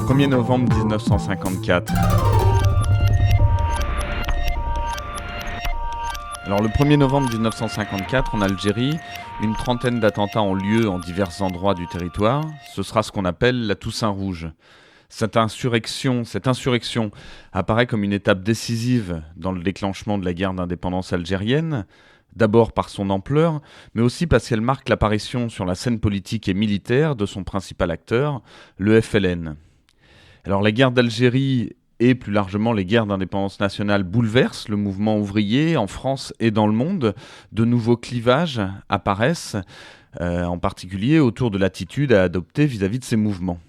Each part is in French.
1er novembre 1954. Alors le 1er novembre 1954, en Algérie, une trentaine d'attentats ont lieu en divers endroits du territoire. Ce sera ce qu'on appelle la Toussaint Rouge. Cette insurrection apparaît comme une étape décisive dans le déclenchement de la guerre d'indépendance algérienne, d'abord par son ampleur, mais aussi parce qu'elle marque l'apparition sur la scène politique et militaire de son principal acteur, le FLN. Alors la guerre d'Algérie et plus largement les guerres d'indépendance nationale bouleversent le mouvement ouvrier en France et dans le monde. De nouveaux clivages apparaissent, en particulier autour de l'attitude à adopter vis-à-vis de ces mouvements.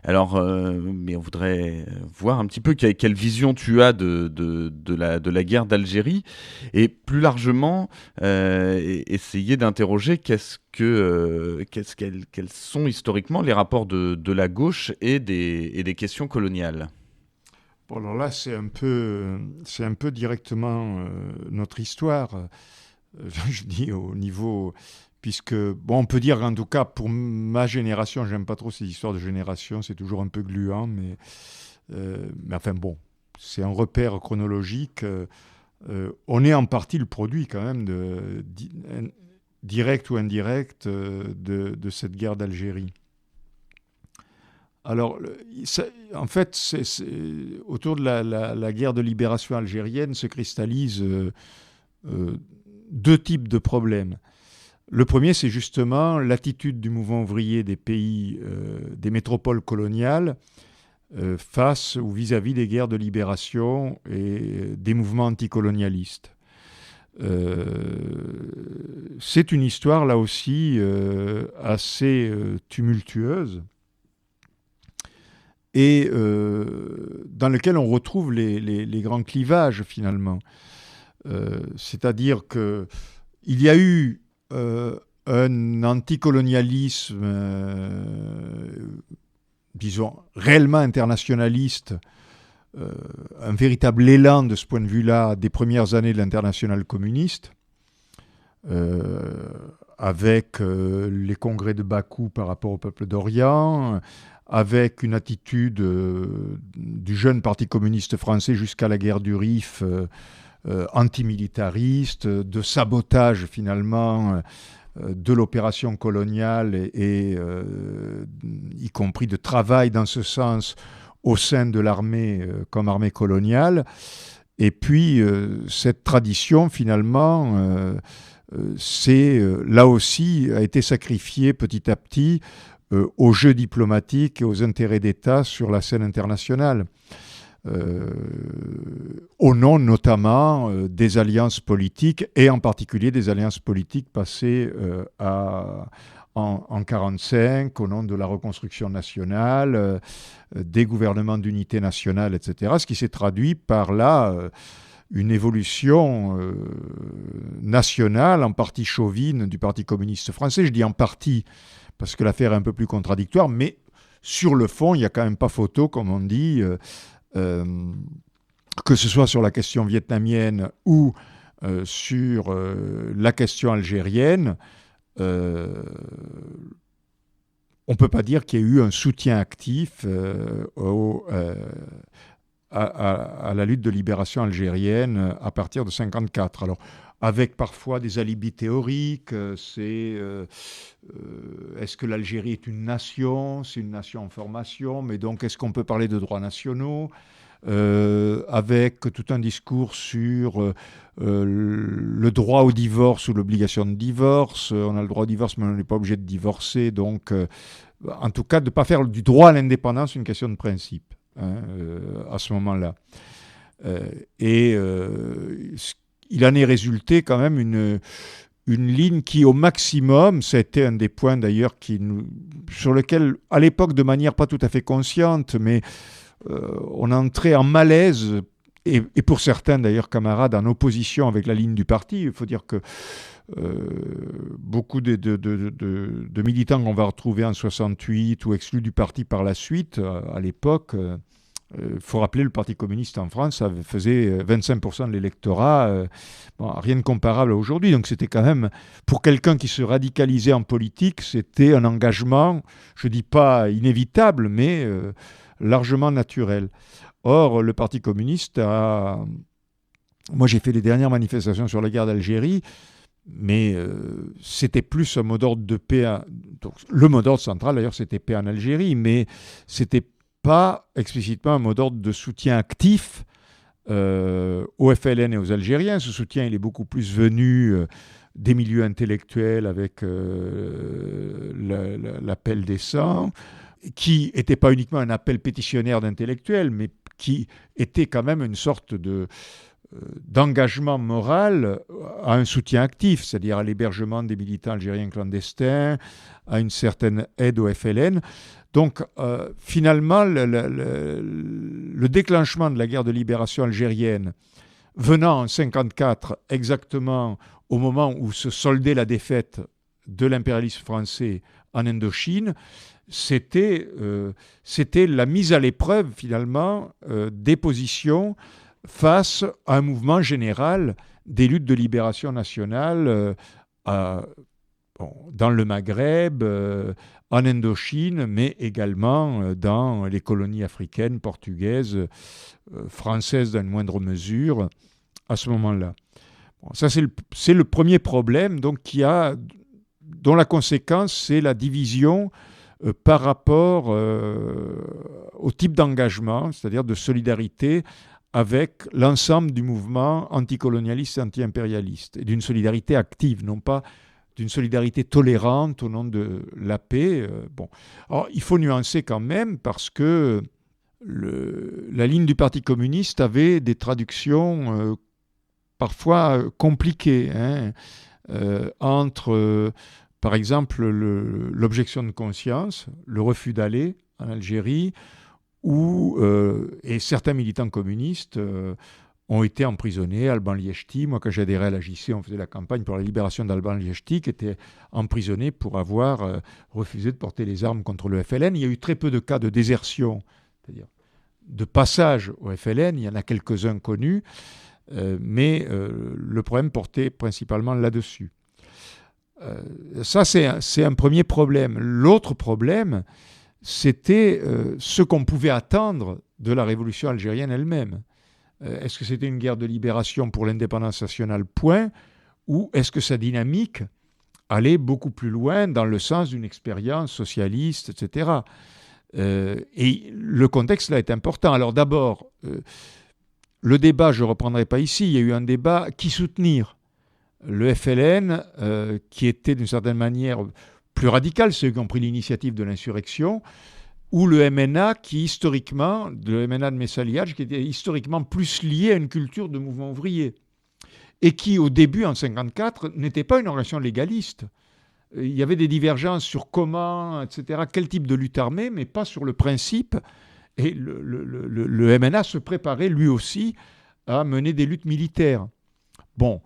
Alors, mais on voudrait voir un petit peu quelle vision tu as de la guerre d'Algérie et plus largement essayer d'interroger quels sont historiquement les rapports de la gauche et des questions coloniales. Bon, alors là, c'est un peu directement notre histoire. Je dis au niveau... Puisque, bon, on peut dire en tout cas pour ma génération, j'aime pas trop ces histoires de génération, c'est toujours un peu gluant, mais enfin bon, c'est un repère chronologique. On est en partie le produit quand même, direct ou indirect, de cette guerre d'Algérie. Alors, en fait, autour de la guerre de libération algérienne se cristallisent deux types de problèmes. Le premier, c'est justement l'attitude du mouvement ouvrier des pays, des métropoles coloniales face ou vis-à-vis des guerres de libération et des mouvements anticolonialistes. C'est une histoire, là aussi, assez tumultueuse et dans laquelle on retrouve les grands clivages, finalement. C'est-à-dire qu'il y a eu un anticolonialisme, disons, réellement internationaliste, un véritable élan de ce point de vue-là des premières années de l'internationale communiste, avec les congrès de Bakou par rapport au peuple d'Orient, avec une attitude du jeune parti communiste français jusqu'à la guerre du Rif, antimilitariste, de sabotage finalement de l'opération coloniale et y compris de travail dans ce sens au sein de l'armée comme armée coloniale. Et puis cette tradition finalement là aussi a été sacrifiée petit à petit aux jeux diplomatiques et aux intérêts d'État sur la scène internationale. Au nom notamment des alliances politiques et en particulier des alliances politiques passées en 1945 au nom de la reconstruction nationale, des gouvernements d'unité nationale, etc. Ce qui s'est traduit par là une évolution nationale, en partie chauvine, du Parti communiste français. Je dis en partie parce que l'affaire est un peu plus contradictoire, mais sur le fond, il n'y a quand même pas photo, comme on dit, que ce soit sur la question vietnamienne ou sur la question algérienne, on ne peut pas dire qu'il y ait eu un soutien actif à la lutte de libération algérienne à partir de 1954. Alors, avec parfois des alibis théoriques, est-ce que l'Algérie est une nation ? C'est une nation en formation, mais donc est-ce qu'on peut parler de droits nationaux ? Avec tout un discours sur le droit au divorce ou l'obligation de divorce. On a le droit au divorce, mais on n'est pas obligé de divorcer. Donc, en tout cas, de ne pas faire du droit à l'indépendance une question de principe à ce moment-là. Il en est résulté quand même une ligne qui, au maximum, ça a été un des points d'ailleurs sur lequel, à l'époque, de manière pas tout à fait consciente, mais on entrait en malaise, et pour certains d'ailleurs camarades, en opposition avec la ligne du parti. Il faut dire que beaucoup de militants qu'on va retrouver en 68 ou exclus du parti par la suite, à l'époque, faut rappeler, le Parti communiste en France faisait 25% de l'électorat, rien de comparable à aujourd'hui. Donc c'était quand même, pour quelqu'un qui se radicalisait en politique, c'était un engagement, je ne dis pas inévitable, mais largement naturel. Or, le Parti communiste a... Moi, j'ai fait les dernières manifestations sur la guerre d'Algérie, mais c'était plus un mot d'ordre de paix. Donc, le mot d'ordre central, d'ailleurs, c'était paix en Algérie, mais c'était pas explicitement un mot d'ordre de soutien actif aux FLN et aux Algériens. Ce soutien, il est beaucoup plus venu des milieux intellectuels avec l'appel des sangs, qui n'était pas uniquement un appel pétitionnaire d'intellectuels, mais qui était quand même une sorte d'engagement moral à un soutien actif, c'est-à-dire à l'hébergement des militants algériens clandestins, à une certaine aide au FLN. Donc, finalement, le déclenchement de la guerre de libération algérienne, venant en 1954, exactement au moment où se soldait la défaite de l'impérialisme français en Indochine, c'était la mise à l'épreuve, finalement, des positions face à un mouvement général des luttes de libération nationale dans le Maghreb, en Indochine, mais également dans les colonies africaines, portugaises, françaises dans une moindre mesure, à ce moment-là. Bon, ça, c'est le premier problème, donc, dont la conséquence, c'est la division par rapport au type d'engagement, c'est-à-dire de solidarité avec l'ensemble du mouvement anticolonialiste et anti-impérialiste, et d'une solidarité active, non pas d'une solidarité tolérante au nom de la paix. Alors, il faut nuancer quand même, parce que la ligne du Parti communiste avait des traductions parfois compliquées, entre, par exemple, l'objection de conscience, le refus d'aller en Algérie, et certains militants communistes ont été emprisonnés. Alban Liechti, moi quand j'adhérais à la JC, on faisait la campagne pour la libération d'Alban Liechti, qui était emprisonné pour avoir refusé de porter les armes contre le FLN. Il y a eu très peu de cas de désertion, c'est-à-dire de passage au FLN. Il y en a quelques-uns connus, mais le problème portait principalement là-dessus. Ça, c'est un premier problème. L'autre problème, c'était ce qu'on pouvait attendre de la révolution algérienne elle-même. Est-ce que c'était une guerre de libération pour l'indépendance nationale, point, ou est-ce que sa dynamique allait beaucoup plus loin dans le sens d'une expérience socialiste, etc. Et le contexte là est important. Alors d'abord, le débat, je ne reprendrai pas ici, il y a eu un débat qui soutenir le FLN, qui était d'une certaine manière plus radical, ceux qui ont pris l'initiative de l'insurrection, ou le MNA, le MNA de Messaliadj, qui était historiquement plus lié à une culture de mouvement ouvrier, et qui, au début, en 1954, n'était pas une organisation légaliste. Il y avait des divergences sur comment, etc., quel type de lutte armée, mais pas sur le principe. Et le MNA se préparait, lui aussi, à mener des luttes militaires. Bon.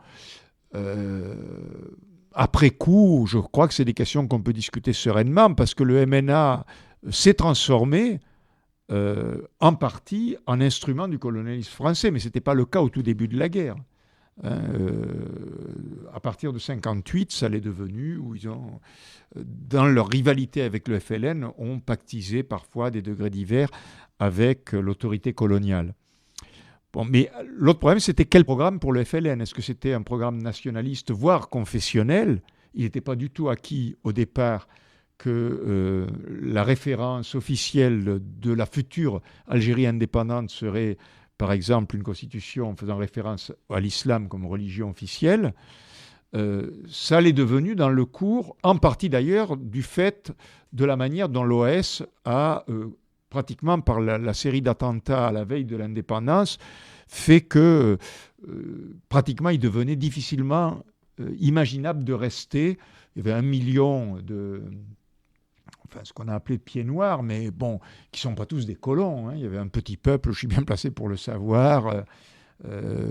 Après coup, je crois que c'est des questions qu'on peut discuter sereinement, parce que le MNA s'est transformé en partie en instrument du colonialisme français, mais ce n'était pas le cas au tout début de la guerre. À partir de 1958, ça l'est devenu, où ils ont, dans leur rivalité avec le FLN, ont pactisé parfois des degrés divers avec l'autorité coloniale. Bon, mais l'autre problème, c'était quel programme pour le FLN ? Est-ce que c'était un programme nationaliste, voire confessionnel ? Il n'était pas du tout acquis au départ que la référence officielle de la future Algérie indépendante serait, par exemple, une constitution faisant référence à l'islam comme religion officielle. Ça l'est devenu dans le cours, en partie d'ailleurs, du fait de la manière dont l'OAS a... pratiquement par la série d'attentats à la veille de l'indépendance, fait que pratiquement il devenait difficilement imaginable de rester. Il y avait 1 million ce qu'on a appelé de pieds noirs, mais bon, qui ne sont pas tous des colons. Il y avait un petit peuple, je suis bien placé pour le savoir,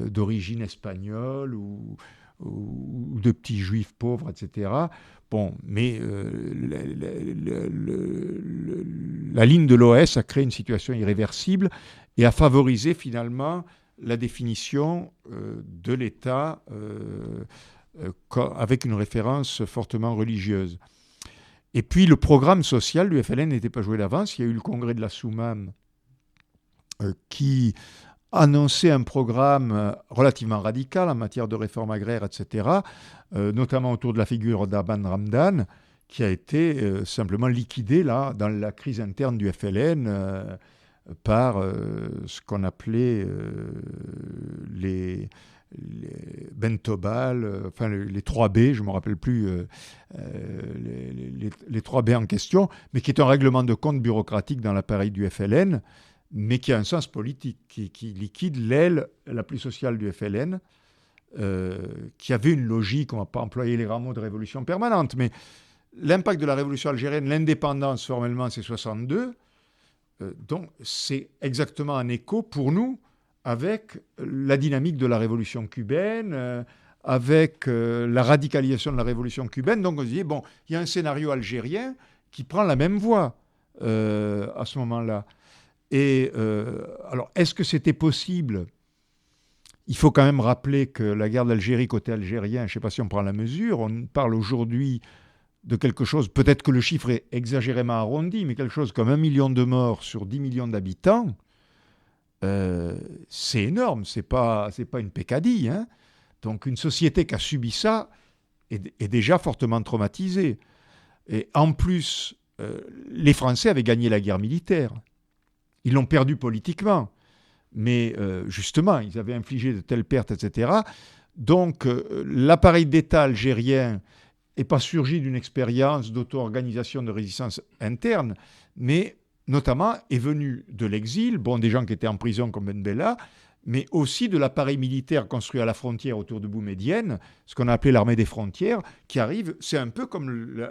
d'origine espagnole ou de petits juifs pauvres, etc. Bon, mais la ligne de l'OAS a créé une situation irréversible et a favorisé finalement la définition de l'État avec une référence fortement religieuse. Et puis le programme social du FLN n'était pas joué d'avance. Il y a eu le congrès de la Soumam qui annonçait un programme relativement radical en matière de réforme agraire, etc., notamment autour de la figure d'Aban Ramdan, qui a été simplement liquidé là, dans la crise interne du FLN par ce qu'on appelait les Bentobal, enfin les 3B, je ne me rappelle plus les 3B en question, mais qui est un règlement de compte bureaucratique dans l'appareil du FLN, mais qui a un sens politique, qui liquide l'aile la plus sociale du FLN, qui avait une logique, on ne va pas employer les grands mots de révolution permanente, mais l'impact de la révolution algérienne, l'indépendance formellement c'est 62, donc c'est exactement un écho pour nous avec la dynamique de la révolution cubaine, avec la radicalisation de la révolution cubaine. Donc on se dit, bon, il y a un scénario algérien qui prend la même voie à ce moment-là. Et alors, est-ce que c'était possible ? Il faut quand même rappeler que la guerre d'Algérie côté algérien, je ne sais pas si on prend la mesure, on parle aujourd'hui de quelque chose, peut-être que le chiffre est exagérément arrondi, mais quelque chose comme 1 million de morts sur 10 millions d'habitants, c'est énorme, c'est pas une peccadille. Hein. Donc une société qui a subi ça est déjà fortement traumatisée. Et en plus, les Français avaient gagné la guerre militaire. Ils l'ont perdue politiquement. Mais justement, ils avaient infligé de telles pertes, etc. Donc l'appareil d'État algérien n'est pas surgi d'une expérience d'auto-organisation de résistance interne, mais notamment est venu de l'exil, bon, des gens qui étaient en prison comme Ben Bella, mais aussi de l'appareil militaire construit à la frontière autour de Boumedienne, ce qu'on a appelé l'armée des frontières, qui arrive, c'est un peu comme,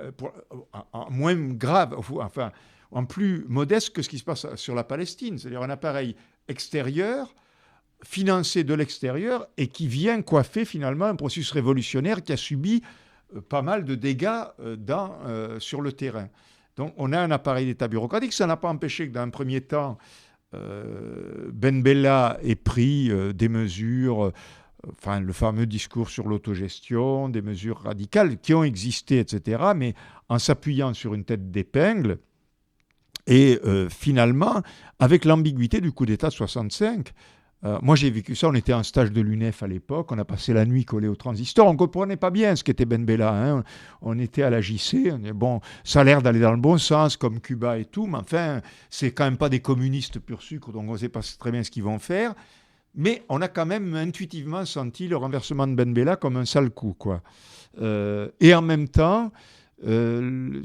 en moins grave, enfin, en plus modeste que ce qui se passe sur la Palestine, c'est-à-dire un appareil extérieur, financé de l'extérieur, et qui vient coiffer finalement un processus révolutionnaire qui a subi pas mal de dégâts sur le terrain. Donc on a un appareil d'État bureaucratique. Ça n'a pas empêché que dans un premier temps, Ben Bella ait pris des mesures, enfin le fameux discours sur l'autogestion, des mesures radicales qui ont existé, etc., mais en s'appuyant sur une tête d'épingle. Et finalement, avec l'ambiguïté du coup d'État de 65, moi j'ai vécu ça, on était en stage de l'UNEF à l'époque, on a passé la nuit collé au transistor, on ne comprenait pas bien ce qu'était Ben Bella, hein. On était à la JC, on dit, bon, ça a l'air d'aller dans le bon sens, comme Cuba et tout, mais enfin, c'est quand même pas des communistes pur sucre, donc on ne sait pas très bien ce qu'ils vont faire, mais on a quand même intuitivement senti le renversement de Ben Bella comme un sale coup, quoi. Et en même temps,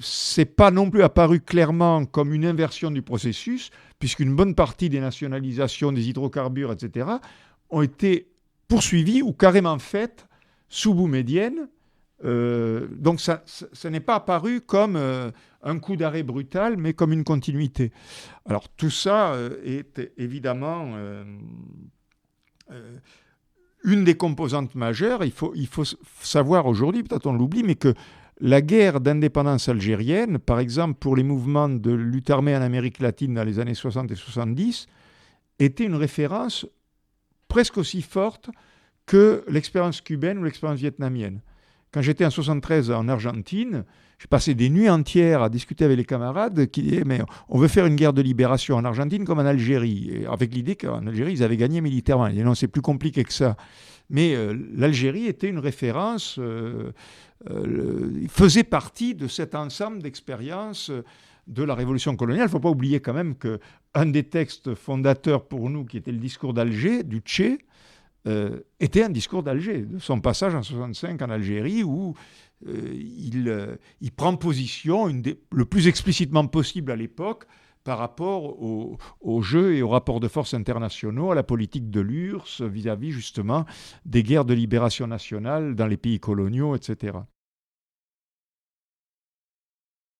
c'est pas non plus apparu clairement comme une inversion du processus, puisqu'une bonne partie des nationalisations des hydrocarbures, etc., ont été poursuivies ou carrément faites sous Boumedienne. Donc ça n'est pas apparu comme un coup d'arrêt brutal, mais comme une continuité. Alors tout ça est évidemment une des composantes majeures. Il faut savoir aujourd'hui, peut-être on l'oublie, mais que la guerre d'indépendance algérienne, par exemple pour les mouvements de lutte armée en Amérique latine dans les années 60 et 70, était une référence presque aussi forte que l'expérience cubaine ou l'expérience vietnamienne. Quand j'étais en 73 en Argentine, j'ai passé des nuits entières à discuter avec les camarades qui disaient mais on veut faire une guerre de libération en Argentine comme en Algérie, et avec l'idée qu'en Algérie ils avaient gagné militairement. Ils disaient non, c'est plus compliqué que ça. Mais l'Algérie était une référence, faisait partie de cet ensemble d'expériences de la révolution coloniale. Il ne faut pas oublier quand même qu'un des textes fondateurs pour nous, qui était le discours d'Alger, du Tché, était un discours d'Alger, de son passage en 65 en Algérie, où il prend position le plus explicitement possible à l'époque par rapport au jeu et aux rapports de force internationaux, à la politique de l'URSS vis-à-vis justement des guerres de libération nationale dans les pays coloniaux, etc.